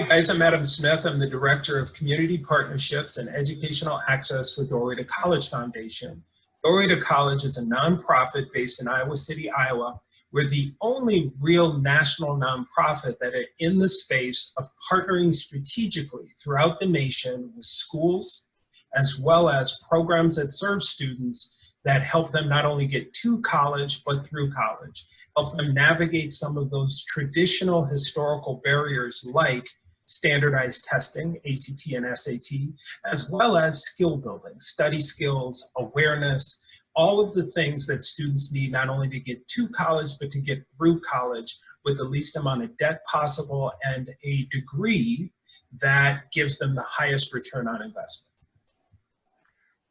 Hi guys, I'm Adam Smith. I'm the Director of Community Partnerships and Educational Access for Doorway to College Foundation. Doorway to College is a nonprofit based in Iowa City, Iowa. We're the only real national nonprofit that are in the space of partnering strategically throughout the nation with schools, as well as programs that serve students that help them not only get to college, but through college. Help them navigate some of those traditional historical barriers like standardized testing, ACT and SAT, as well as skill building, study skills, awareness, all of the things that students need not only to get to college, but to get through college with the least amount of debt possible and a degree that gives them the highest return on investment.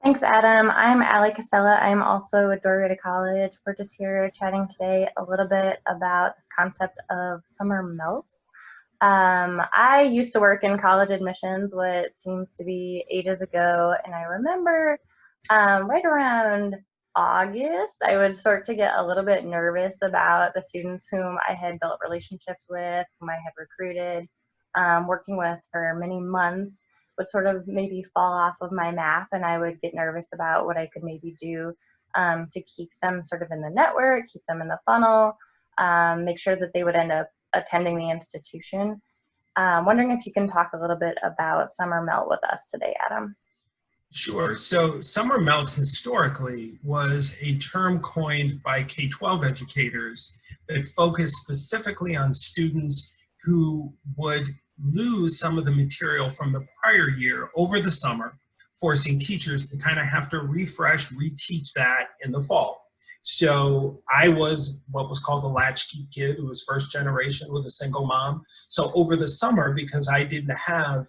Thanks, Adam. I'm Casella. I'm also at Doorway to College. We're just here chatting today a little bit about this concept of summer melt. I used to work in college admissions, what seems to be ages ago, and I remember right around August, I would start to get a little bit nervous about the students whom I had built relationships with, whom I had recruited, working with for many months, would sort of maybe fall off of my map, and I would get nervous about what I could maybe do to keep them sort of in the network, keep them in the funnel, make sure that they would end up attending the institution. Wondering if you can talk a little bit about summer melt with us today, Adam. Sure. So summer melt historically was a term coined by K-12 educators that focused specifically on students who would lose some of the material from the prior year over the summer, forcing teachers to kind of have to refresh, reteach that in the fall. So I was what was called a latchkey kid who was first generation with a single mom. So over the summer, because I didn't have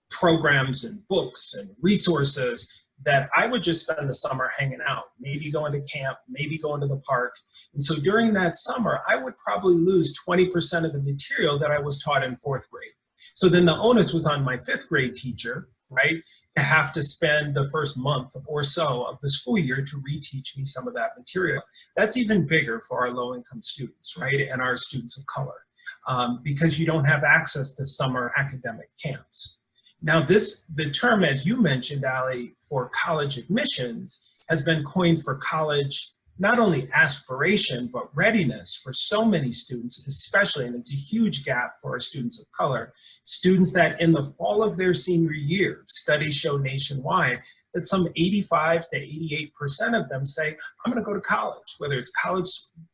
programs and books and resources, that I would just spend the summer hanging out, maybe going to camp, maybe going to the park. And so during that summer, I would probably lose 20% of the material that I was taught in fourth grade. So then the onus was on my fifth grade teacher, right, to have to spend the first month or so of the school year to reteach me some of that material. That's even bigger for our low-income students, right, and our students of color, because you don't have access to summer academic camps. Now the term, as you mentioned, Ali, for college admissions has been coined for college, not only aspiration, but readiness for so many students, especially, and it's a huge gap for our students of color, students that in the fall of their senior year, studies show nationwide that some 85 to 88% of them say, I'm gonna go to college, whether it's college,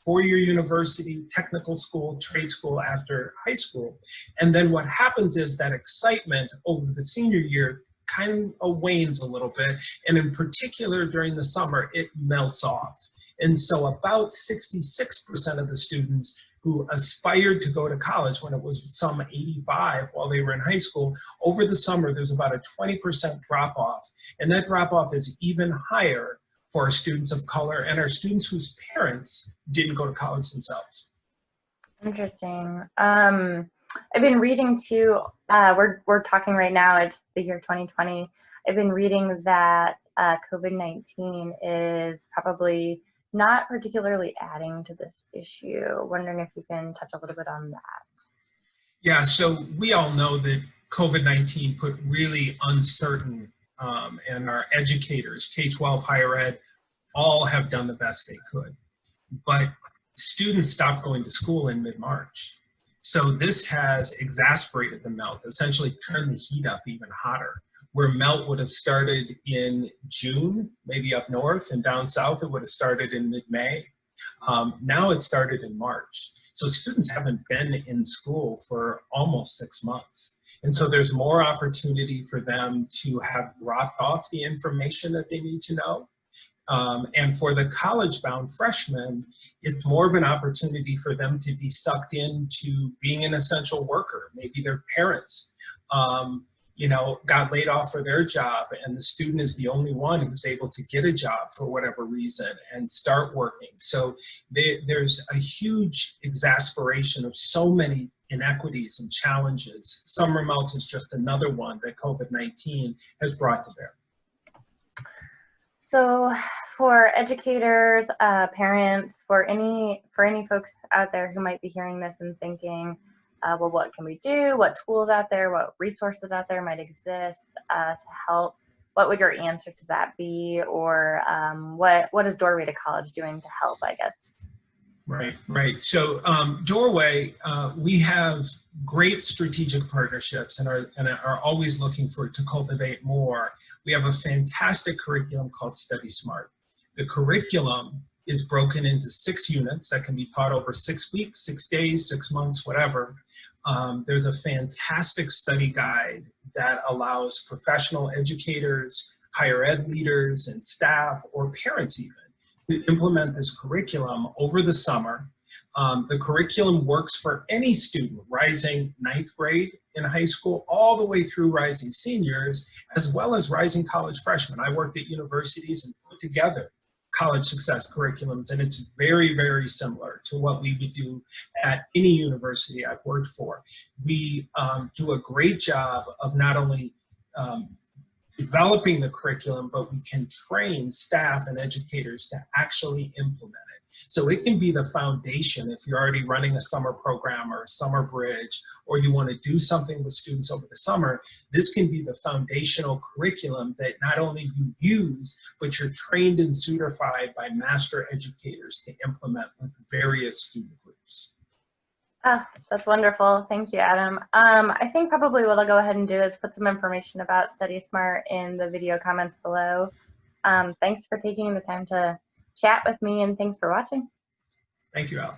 four-year university, technical school, trade school after high school. And then what happens is that excitement over the senior year kind of wanes a little bit. And in particular, during the summer, it melts off. And so about 66% of the students who aspired to go to college when it was some 85 while they were in high school, over the summer, there's about a 20% drop off. And that drop off is even higher for our students of color and our students whose parents didn't go to college themselves. Interesting. I've been reading too, we're talking right now, it's the year 2020. I've been reading that COVID-19 is probably not particularly adding to this issue. Wondering if you can touch a little bit on that. Yeah, so we all know that COVID-19 put really uncertain, and our educators, K-12, higher ed, all have done the best they could. But students stopped going to school in mid-March. So this has exacerbated the melt, essentially turned the heat up even hotter. Where melt would have started in June, maybe up north, and down south it would have started in mid-May. Now it started in March. So students haven't been in school for almost 6 months. And so there's more opportunity for them to have dropped off the information that they need to know. And for the college-bound freshmen, it's more of an opportunity for them to be sucked into being an essential worker. Maybe their parents got laid off for their job, and the student is the only one who's able to get a job for whatever reason and start working. So there's a huge exasperation of so many inequities and challenges. Summer melt is just another one that COVID-19 has brought to bear. So for educators, parents, for any folks out there who might be hearing this and thinking, well, what can we do? What tools out there, what resources out there might exist to help? What would your answer to that be? Or what is Doorway to College doing to help, I guess? Right, right. So Doorway, we have great strategic partnerships and are always looking to cultivate more. We have a fantastic curriculum called Study Smart. The curriculum is broken into 6 units that can be taught over 6 weeks, 6 days, 6 months, whatever. There's a fantastic study guide that allows professional educators, higher ed leaders and staff, or parents even, to implement this curriculum over the summer. The curriculum works for any student rising 9th grade in high school all the way through rising seniors, as well as rising college freshmen. I worked at universities and put together college success curriculums, and it's very, very similar to what we would do at any university I've worked for. We do a great job of not only developing the curriculum, but we can train staff and educators to actually implement it. So it can be the foundation if you're already running a summer program or a summer bridge, or you want to do something with students over the summer. This can be the foundational curriculum that not only you use, but you're trained and certified by master educators to implement with various student groups. Oh, that's wonderful. Thank you, Adam. I think probably what I'll go ahead and do is put some information about Study Smart in the video comments below. Thanks for taking the time to chat with me, and thanks for watching. Thank you, Al.